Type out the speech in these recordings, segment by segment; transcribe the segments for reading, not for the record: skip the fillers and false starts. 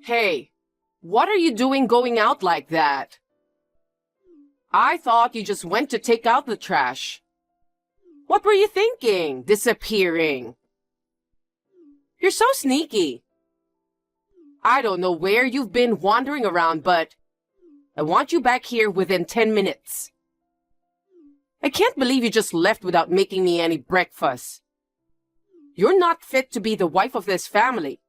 Hey, what are you doing going out like that? I thought you just went to take out the trash. What were you thinking, disappearing? You're so sneaky. I don't know where you've been wandering around, but I want you back here within 10 minutes. I can't believe you just left without making me any breakfast. You're not fit to be the wife of this family.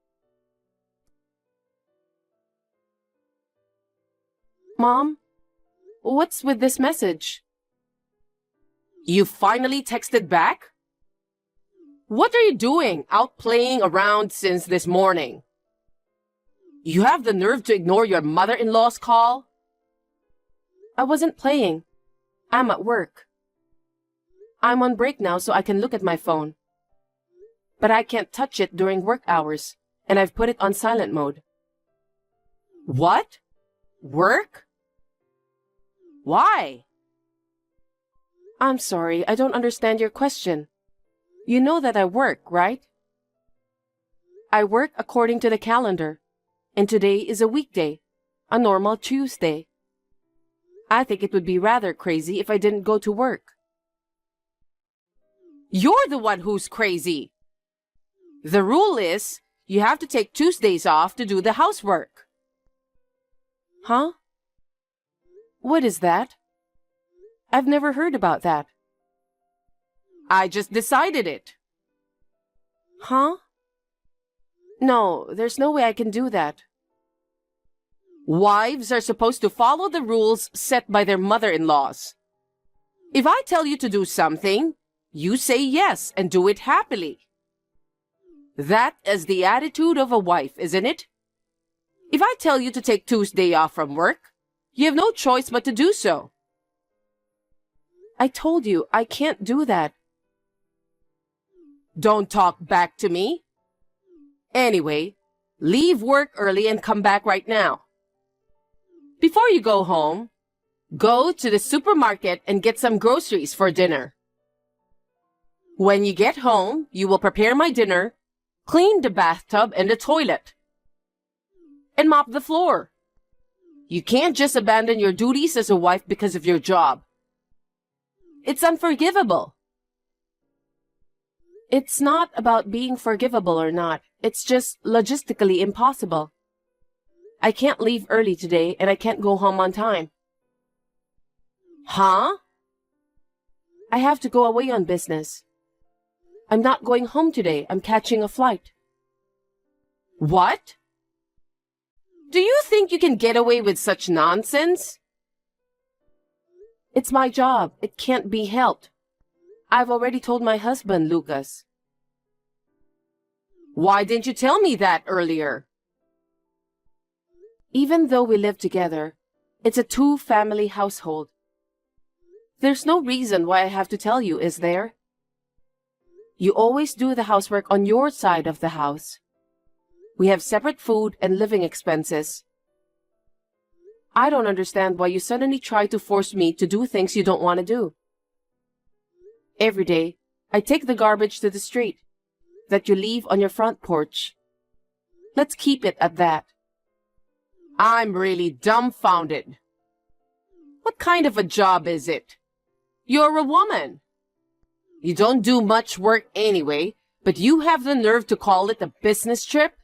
Mom, what's with this message? You finally texted back? What are you doing out playing around since this morning? You have the nerve to ignore your mother-in-law's call? I wasn't playing. I'm at work. I'm on break now so I can look at my phone. But I can't touch it during work hours, and I've put it on silent mode. What? Work? Why? I'm sorry, I don't understand your question. You know that I work, right? I work according to the calendar, and today is a weekday, a normal Tuesday. I think it would be rather crazy if I didn't go to work. You're the one who's crazy. The rule is, you have to take Tuesdays off to do the housework. Huh? What is that? I've never heard about that. I just decided it. Huh? No, there's no way I can do that. Wives are supposed to follow the rules set by their mother-in-laws. If I tell you to do something, you say yes and do it happily. That is the attitude of a wife, isn't it? If I tell you to take Tuesday off from work, you have no choice but to do so. I told you, I can't do that. Don't talk back to me. Anyway, leave work early and come back right now. Before you go home, go to the supermarket and get some groceries for dinner. When you get home, you will prepare my dinner, clean the bathtub and the toilet, and mop the floor. You can't just abandon your duties as a wife because of your job. It's unforgivable. It's not about being forgivable or not. It's just logistically impossible. I can't leave early today and I can't go home on time. Huh? I have to go away on business. I'm not going home today. I'm catching a flight. What? Do you think you can get away with such nonsense? It's my job. It can't be helped. I've already told my husband, Lucas. Why didn't you tell me that earlier? Even though we live together, it's a two-family household. There's no reason why I have to tell you, is there? You always do the housework on your side of the house. We have separate food and living expenses. I don't understand why you suddenly try to force me to do things you don't want to do. Every day, I take the garbage to the street that you leave on your front porch. Let's keep it at that. I'm really dumbfounded. What kind of a job is it? You're a woman. You don't do much work anyway, but you have the nerve to call it a business trip?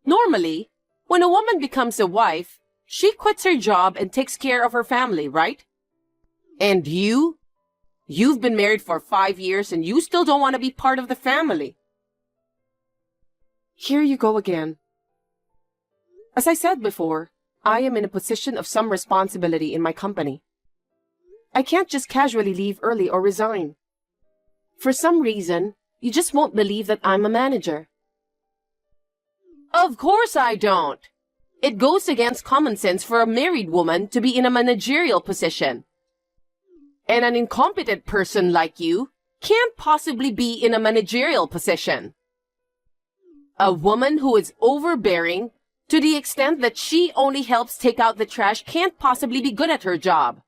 Normally, when a woman becomes a wife, she quits her job and takes care of her family, right? And you've been married for 5 years and you still don't want to be part of the family. Here you go again. As I said before, I am in a position of some responsibility in my company. I can't just casually leave early or resign. For some reason, you just won't believe that I'm a manager. Of course I don't. It goes against common sense for a married woman to be in a managerial position. And an incompetent person like you can't possibly be in a managerial position. A woman who is overbearing to the extent that she only helps take out the trash can't possibly be good at her job.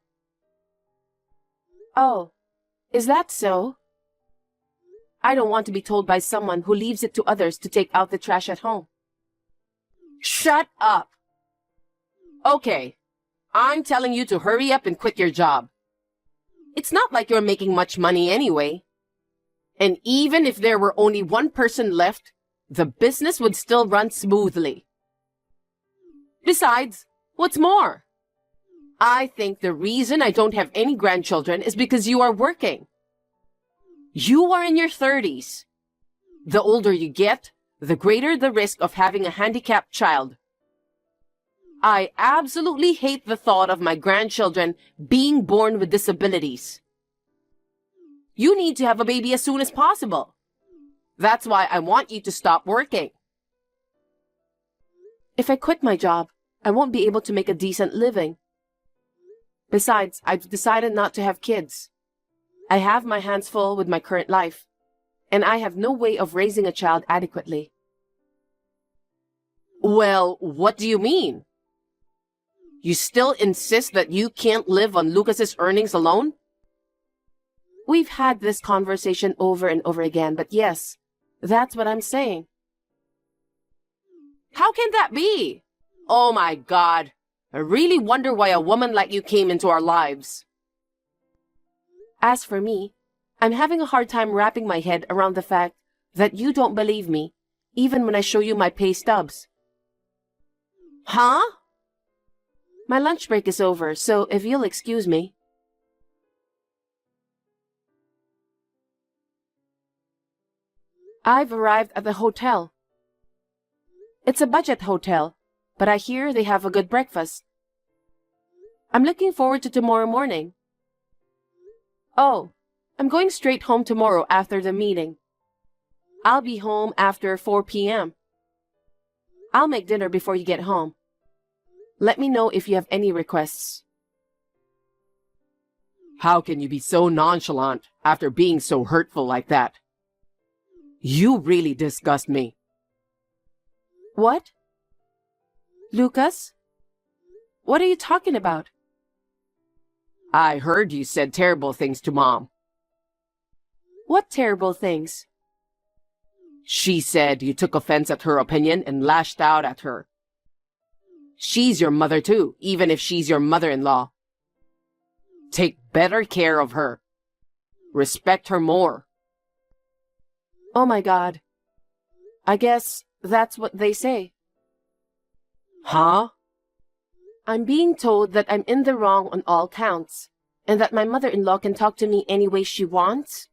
Oh, is that so? I don't want to be told by someone who leaves it to others to take out the trash at home. Shut up! Okay, I'm telling you to hurry up and quit your job. It's not like you're making much money anyway. And even if there were only one person left, the business would still run smoothly. Besides, what's more? I think the reason I don't have any grandchildren is because you are working. You are in your 30s. The older you get, the greater the risk of having a handicapped child. I absolutely hate the thought of my grandchildren being born with disabilities. You need to have a baby as soon as possible. That's why I want you to stop working. If I quit my job, I won't be able to make a decent living. Besides, I've decided not to have kids. I have my hands full with my current life, and I have no way of raising a child adequately. Well, what do you mean? You still insist that you can't live on Lucas's earnings alone? We've had this conversation over and over again, but yes, that's what I'm saying. How can that be? Oh my God, I really wonder why a woman like you came into our lives. As for me, I'm having a hard time wrapping my head around the fact that you don't believe me, even when I show you my pay stubs. Huh? My lunch break is over, so if you'll excuse me. I've arrived at the hotel. It's a budget hotel, but I hear they have a good breakfast. I'm looking forward to tomorrow morning. Oh, I'm going straight home tomorrow after the meeting. I'll be home after 4 p.m. I'll make dinner before you get home. Let me know if you have any requests. How can you be so nonchalant after being so hurtful like that? You really disgust me. What? Lucas? What are you talking about? I heard you said terrible things to Mom. What terrible things? She said you took offense at her opinion and lashed out at her. She's your mother too, even if she's your mother-in-law. Take better care of her. Respect her more. Oh my God. I guess that's what they say. Huh? I'm being told that I'm in the wrong on all counts, and that my mother-in-law can talk to me any way she wants.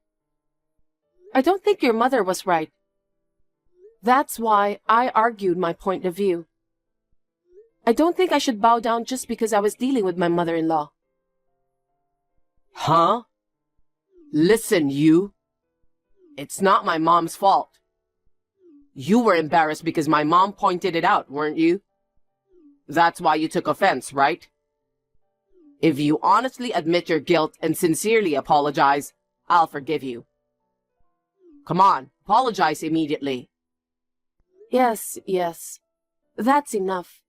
I don't think your mother was right. That's why I argued my point of view. I don't think I should bow down just because I was dealing with my mother-in-law. Huh? Listen, you. It's not my mom's fault. You were embarrassed because my mom pointed it out, weren't you? That's why you took offense, right? If you honestly admit your guilt and sincerely apologize, I'll forgive you. Come on, apologize immediately. Yes. That's enough.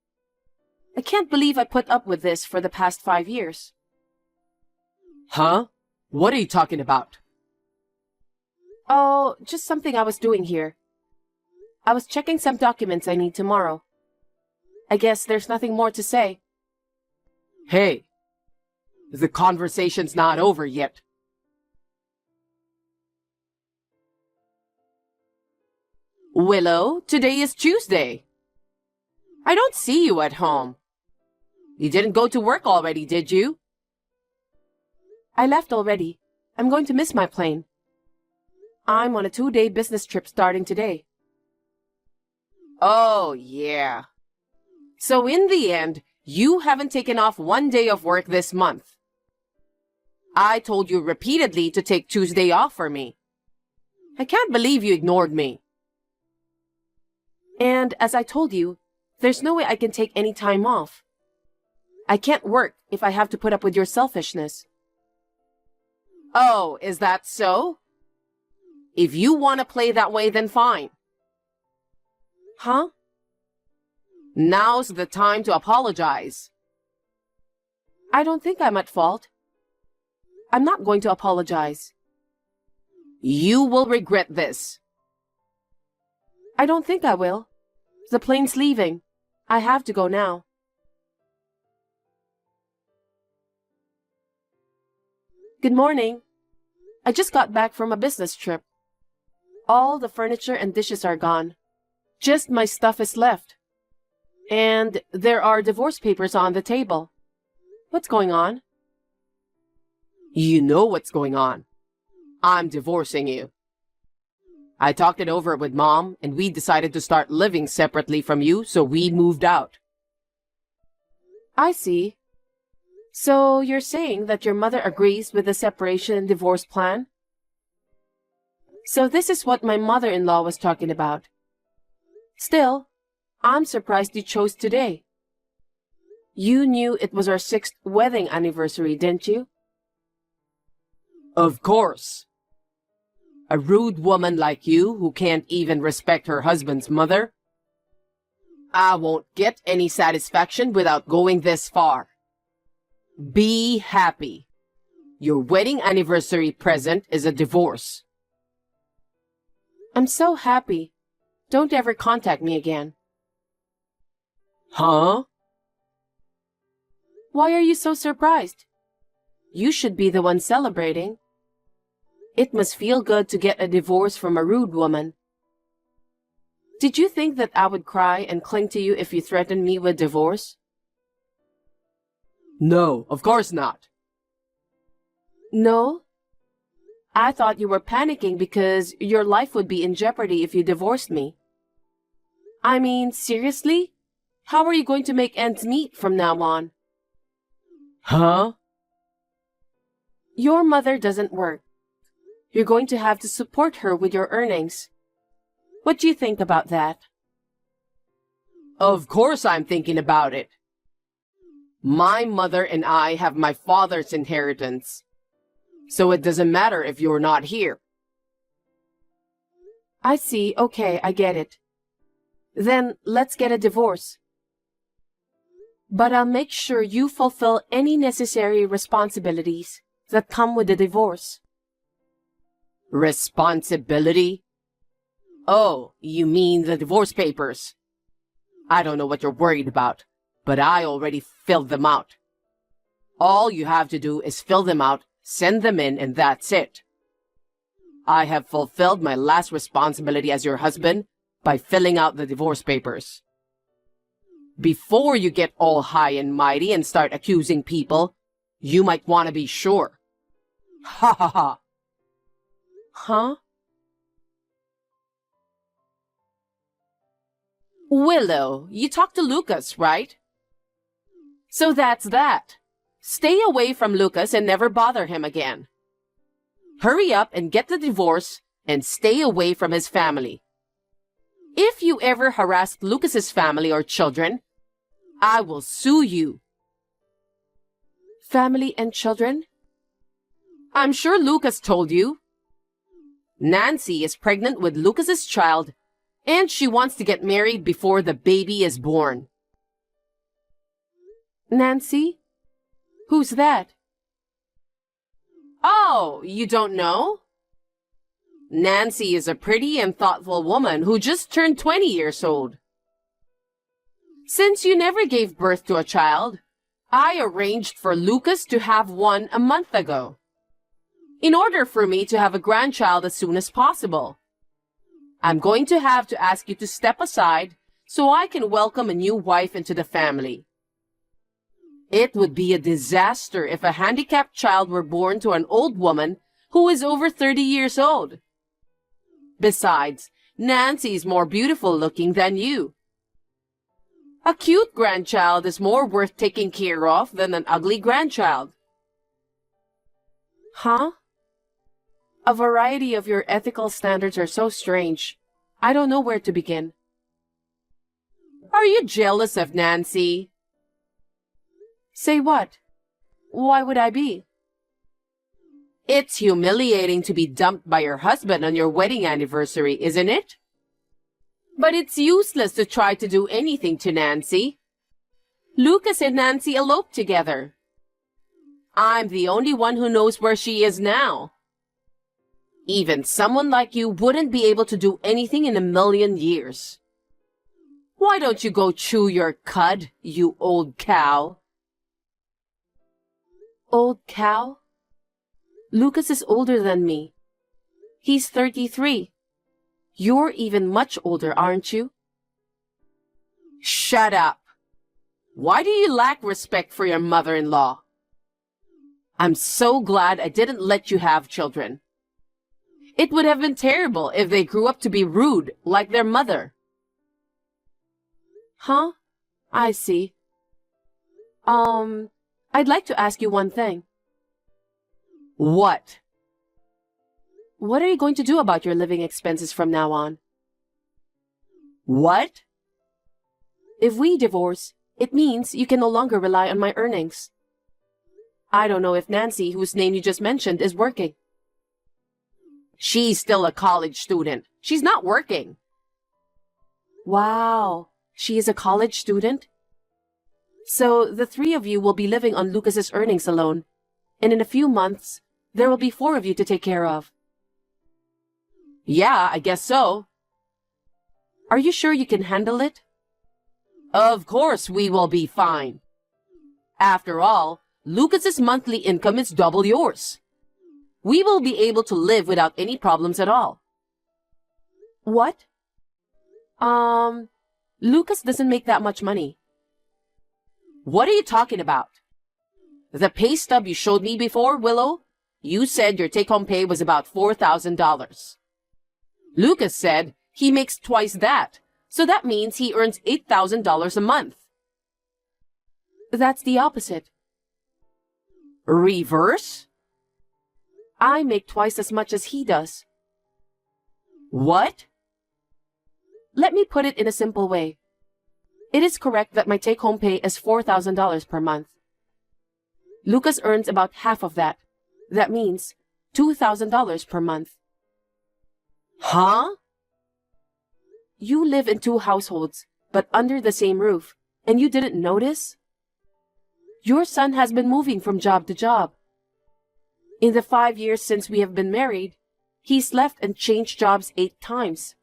I can't believe I put up with this for the past 5 years. Huh? What are you talking about? Oh, just something I was doing here. I was checking some documents I need tomorrow. I guess there's nothing more to say. Hey, the conversation's not over yet. Willow, today is Tuesday. I don't see you at home. You didn't go to work already, did you? I left already. I'm going to miss my plane. I'm on a 2-day business trip starting today. Oh, yeah. So in the end, you haven't taken off 1 day of work this month. I told you repeatedly to take Tuesday off for me. I can't believe you ignored me. And as I told you, there's no way I can take any time off. I can't work if I have to put up with your selfishness. Oh, is that so? If you want to play that way, then fine. Huh? Now's the time to apologize. I don't think I'm at fault. I'm not going to apologize. You will regret this. I don't think I will. The plane's leaving. I have to go now. Good morning. I just got back from a business trip. All the furniture and dishes are gone. Just my stuff is left. And there are divorce papers on the table. What's going on? You know what's going on. I'm divorcing you. I talked it over with Mom, and we decided to start living separately from you, so we moved out. I see. So you're saying that your mother agrees with the separation and divorce plan? So this is what my mother-in-law was talking about. Still, I'm surprised you chose today. You knew it was our 6th wedding anniversary, didn't you? Of course. A rude woman like you who can't even respect her husband's mother? I won't get any satisfaction without going this far. Be happy. Your wedding anniversary present is a divorce. I'm so happy. Don't ever contact me again. Huh? Why are you so surprised? You should be the one celebrating. It must feel good to get a divorce from a rude woman. Did you think that I would cry and cling to you if you threatened me with divorce? No, of course not. No? I thought you were panicking because your life would be in jeopardy if you divorced me. I mean, seriously? How are you going to make ends meet from now on? Huh? Your mother doesn't work. You're going to have to support her with your earnings. What do you think about that? Of course I'm thinking about it. My mother and I have my father's inheritance. So it doesn't matter if you're not here. I see. Okay, I get it. Then let's get a divorce. But I'll make sure you fulfill any necessary responsibilities that come with the divorce. Responsibility? Oh, you mean the divorce papers. I don't know what you're worried about, but I already filled them out. All you have to do is fill them out, send them in, and that's it. I have fulfilled my last responsibility as your husband by filling out the divorce papers. Before you get all high and mighty and start accusing people, you might want to be sure. Ha ha ha. Huh? Willow, you talked to Lucas, right? So that's that. Stay away from Lucas and never bother him again. Hurry up and get the divorce and stay away from his family. If you ever harass Lucas's family or children, I will sue you. Family and children? I'm sure Lucas told you. Nancy is pregnant with Lucas's child, and she wants to get married before the baby is born. Nancy? Who's that? Oh, you don't know? Nancy is a pretty and thoughtful woman who just turned 20 years old. Since you never gave birth to a child, I arranged for Lucas to have one a month ago, in order for me to have a grandchild as soon as possible. I'm going to have to ask you to step aside so I can welcome a new wife into the family. It would be a disaster if a handicapped child were born to an old woman who is over 30 years old. Besides, Nancy is more beautiful looking than you. A cute grandchild is more worth taking care of than an ugly grandchild. Huh? A variety of your ethical standards are so strange. I don't know where to begin. Are you jealous of Nancy? Say what? Why would I be? It's humiliating to be dumped by your husband on your wedding anniversary, isn't it? But it's useless to try to do anything to Nancy. Lucas and Nancy eloped together. I'm the only one who knows where she is now. Even someone like you wouldn't be able to do anything in a million years. Why Why don't you go chew your cud, you old cow? Old cow? Lucas is older than me. He's 33. You're even much older, aren't you? Shut up. Why do you lack respect for your mother-in-law? I'm so glad I didn't let you have children. It would have been terrible if they grew up to be rude like their mother. Huh? I see. I'd like to ask you one thing. What? What are you going to do about your living expenses from now on? What? If we divorce, it means you can no longer rely on my earnings. I don't know if Nancy, whose name you just mentioned, is working. She's still a college student. She's not working. Wow, she is a college student? So the three of you will be living on Lucas's earnings alone, and in a few months, there will be four of you to take care of. Yeah, I guess so. Are you sure you can handle it? Of course we will be fine. After all, Lucas's monthly income is double yours. We will be able to live without any problems at all. What? Lucas doesn't make that much money. What are you talking about? The pay stub you showed me before, Willow, you said your take-home pay was about $4,000. Lucas said he makes twice that, so that means he earns $8,000 a month. That's the opposite. Reverse? I make twice as much as he does. What? Let me put it in a simple way. It is correct that my take-home pay is $4,000 per month. Lucas earns about half of that. That means $2,000 per month. Huh? You live in two households, but under the same roof, and you didn't notice? Your son has been moving from job to job. In the 5 years since we have been married, he's left and changed jobs 8 times.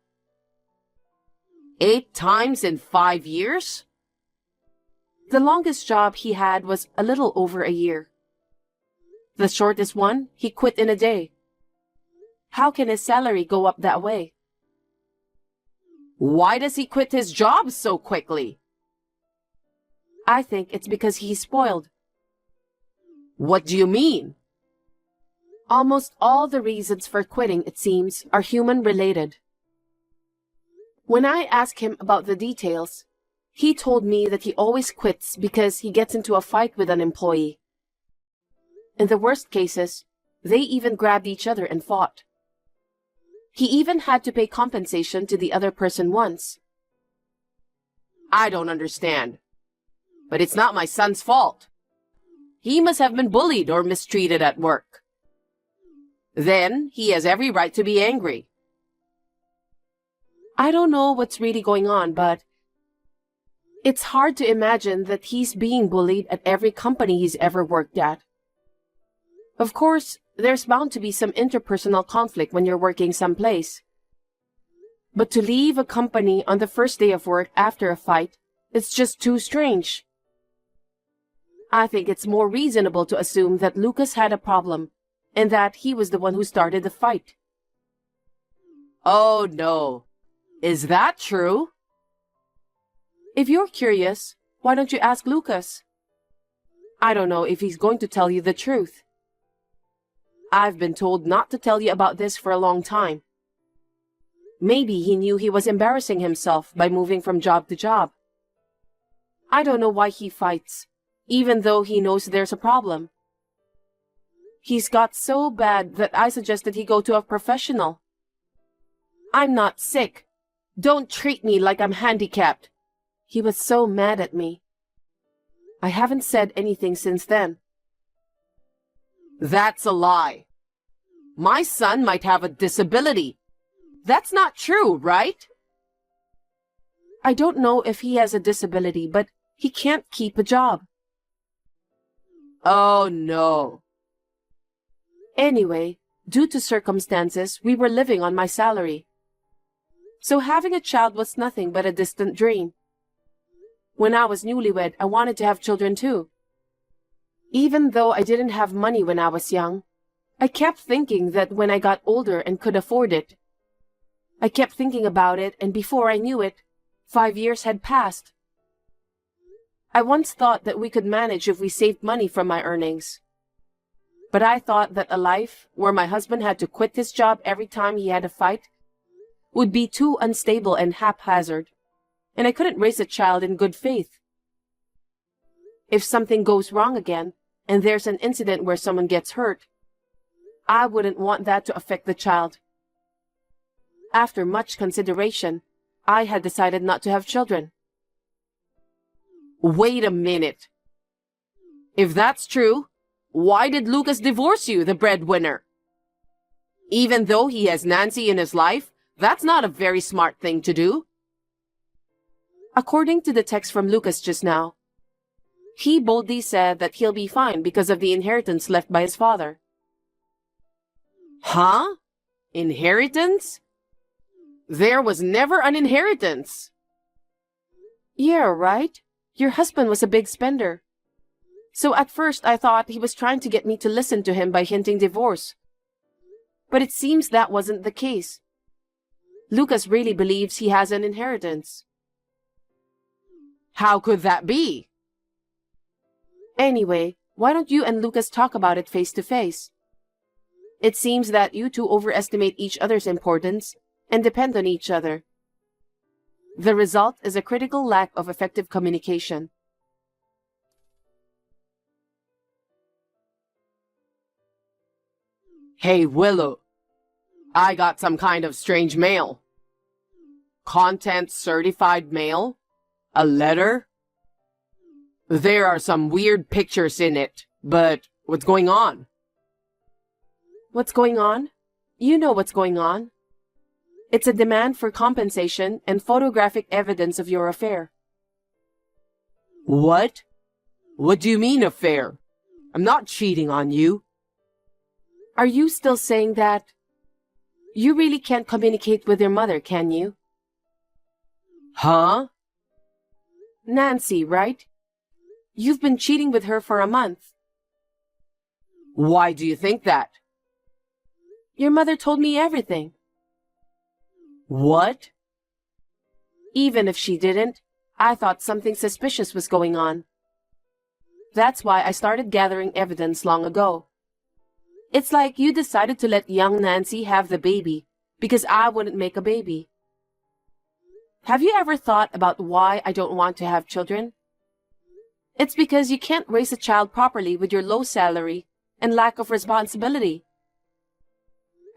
8 times in 5 years? The longest job he had was a little over a year. The shortest one, he quit in a day. How can his salary go up that way? Why does he quit his job so quickly? I think it's because he's spoiled. What do you mean? Almost all the reasons for quitting, it seems, are human-related. When I asked him about the details, he told me that he always quits because he gets into a fight with an employee. In the worst cases, they even grabbed each other and fought. He even had to pay compensation to the other person once. I don't understand. But it's not my son's fault. He must have been bullied or mistreated at work. Then he has every right to be angry. I don't know what's really going on, but it's hard to imagine that he's being bullied at every company he's ever worked at. Of course, there's bound to be some interpersonal conflict when you're working someplace. But to leave a company on the first day of work after a fight, it's just too strange. I think it's more reasonable to assume that Lucas had a problem, and that he was the one who started the fight. Oh no. Is that true? If you're curious, why don't you ask Lucas? I don't know if he's going to tell you the truth. I've been told not to tell you about this for a long time. Maybe he knew he was embarrassing himself by moving from job to job. I don't know why he fights, even though he knows there's a problem. He's got so bad that I suggested he go to a professional. I'm not sick. Don't treat me like I'm handicapped. He was so mad at me. I haven't said anything since then. That's a lie. My son might have a disability. That's not true, right? I don't know if he has a disability, but he can't keep a job. Oh no. Anyway, due to circumstances, we were living on my salary. So having a child was nothing but a distant dream. When I was newlywed, I wanted to have children too. Even though I didn't have money when I was young, I kept thinking that when I got older and could afford it. I kept thinking about it, and before I knew it, 5 years had passed. I once thought that we could manage if we saved money from my earnings. But I thought that a life where my husband had to quit his job every time he had a fight would be too unstable and haphazard, and I couldn't raise a child in good faith. If something goes wrong again, and there's an incident where someone gets hurt, I wouldn't want that to affect the child. After much consideration, I had decided not to have children. Wait a minute. If that's true, why did Lucas divorce you, the breadwinner? Even though he has Nancy in his life, that's not a very smart thing to do. According to the text from Lucas just now, he boldly said that he'll be fine because of the inheritance left by his father. Huh? Inheritance? There was never an inheritance. Yeah, right? Your husband was a big spender. So at first I thought he was trying to get me to listen to him by hinting divorce. But it seems that wasn't the case. Lucas really believes he has an inheritance. How could that be? Anyway, why don't you and Lucas talk about it face to face? It seems that you two overestimate each other's importance and depend on each other. The result is a critical lack of effective communication. Hey, Willow. I got some kind of strange mail. Content certified mail? A letter? There are some weird pictures in it, but what's going on? What's going on? You know what's going on. It's a demand for compensation and photographic evidence of your affair. What? What do you mean affair? I'm not cheating on you. Are you still saying that? You really can't communicate with your mother, can you? Huh? Nancy, right? You've been cheating with her for a month. Why do you think that? Your mother told me everything. What? Even if she didn't, I thought something suspicious was going on. That's why I started gathering evidence long ago. It's like you decided to let young Nancy have the baby because I wouldn't make a baby. Have you ever thought about why I don't want to have children? It's because you can't raise a child properly with your low salary and lack of responsibility.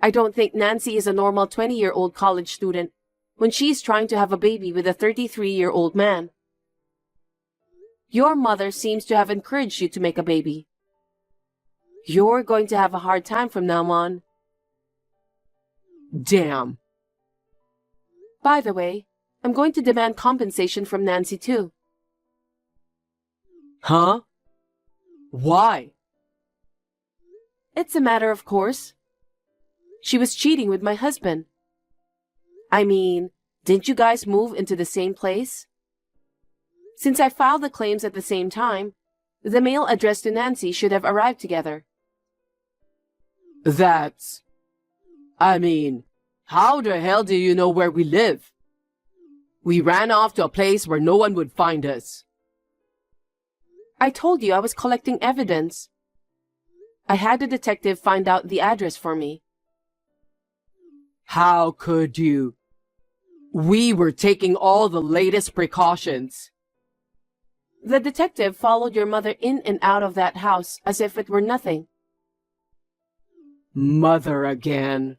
I don't think Nancy is a normal 20-year-old college student when she's trying to have a baby with a 33-year-old man. Your mother seems to have encouraged you to make a baby. You're going to have a hard time from now on. Damn. By the way, I'm going to demand compensation from Nancy too. Huh? Why? It's a matter of course. She was cheating with my husband. I mean, didn't you guys move into the same place? Since I filed the claims at the same time, the mail addressed to Nancy should have arrived together. I mean, how the hell do you know where we live? We ran off to a place where no one would find us. I told you I was collecting evidence. I had a detective find out the address for me. How could you? We were taking all the latest precautions. The detective followed your mother in and out of that house as if it were nothing. Mother again.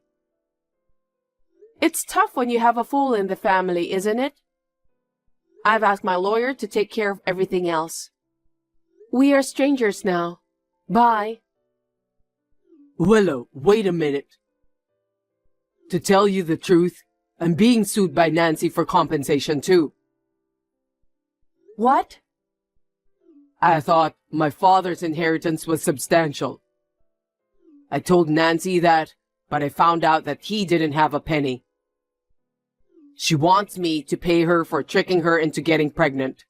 It's tough when you have a fool in the family, isn't it? I've asked my lawyer to take care of everything else. We are strangers now. Bye. Willow, wait a minute. To tell you the truth, I'm being sued by Nancy for compensation too. What? I thought my father's inheritance was substantial. I told Nancy that, but I found out that he didn't have a penny. She wants me to pay her for tricking her into getting pregnant.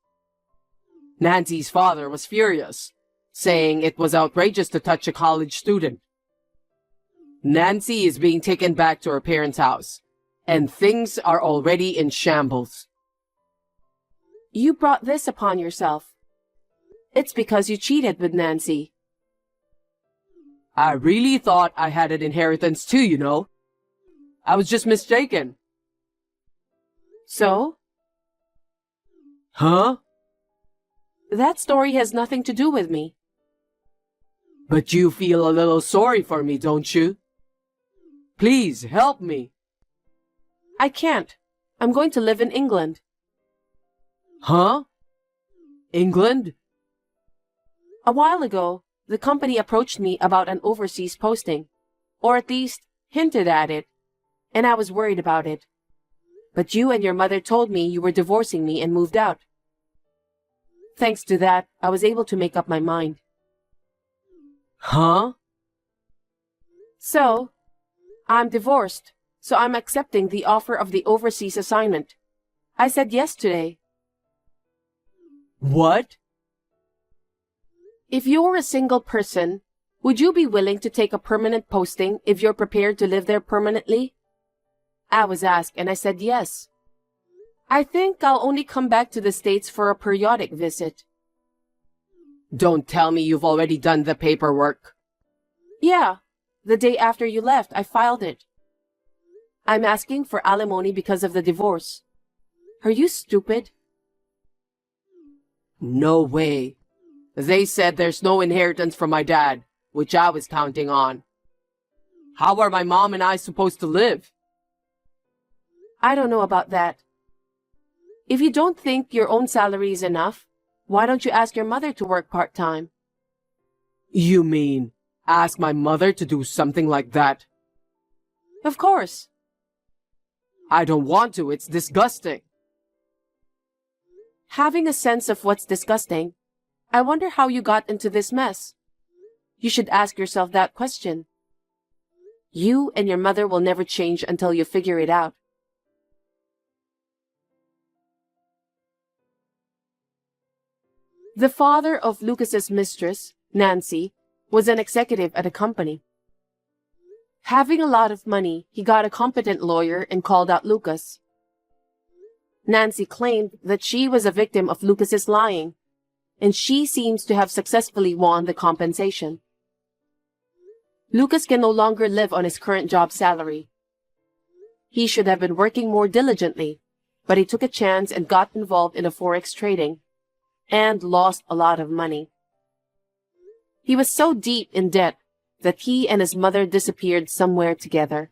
Nancy's father was furious, saying it was outrageous to touch a college student. Nancy is being taken back to her parents' house, and things are already in shambles. You brought this upon yourself. It's because you cheated with Nancy. I really thought I had an inheritance too, you know. I was just mistaken. So? Huh? That story has nothing to do with me. But you feel a little sorry for me, don't you? Please, help me. I can't. I'm going to live in England. Huh? England? A while ago, the company approached me about an overseas posting, or at least hinted at it, and I was worried about it. But you and your mother told me you were divorcing me and moved out. Thanks to that, I was able to make up my mind. Huh? So, I'm divorced, so I'm accepting the offer of the overseas assignment. I said yes today. What? If you're a single person, would you be willing to take a permanent posting if you're prepared to live there permanently? I was asked and I said yes. I think I'll only come back to the States for a periodic visit. Don't tell me you've already done the paperwork. Yeah, the day after you left, I filed it. I'm asking for alimony because of the divorce. Are you stupid? No way. They said there's no inheritance from my dad, which I was counting on. How are my mom and I supposed to live? I don't know about that. If you don't think your own salary is enough, why don't you ask your mother to work part-time? You mean, ask my mother to do something like that? Of course. I don't want to, it's disgusting. Having a sense of what's disgusting, I wonder how you got into this mess. You should ask yourself that question. You and your mother will never change until you figure it out. The father of Lucas's mistress, Nancy, was an executive at a company. Having a lot of money, he got a competent lawyer and called out Lucas. Nancy claimed that she was a victim of Lucas's lying, and she seems to have successfully won the compensation. Lucas can no longer live on his current job salary. He should have been working more diligently, but he took a chance and got involved in a forex trading, and lost a lot of money. He was so deep in debt that he and his mother disappeared somewhere together.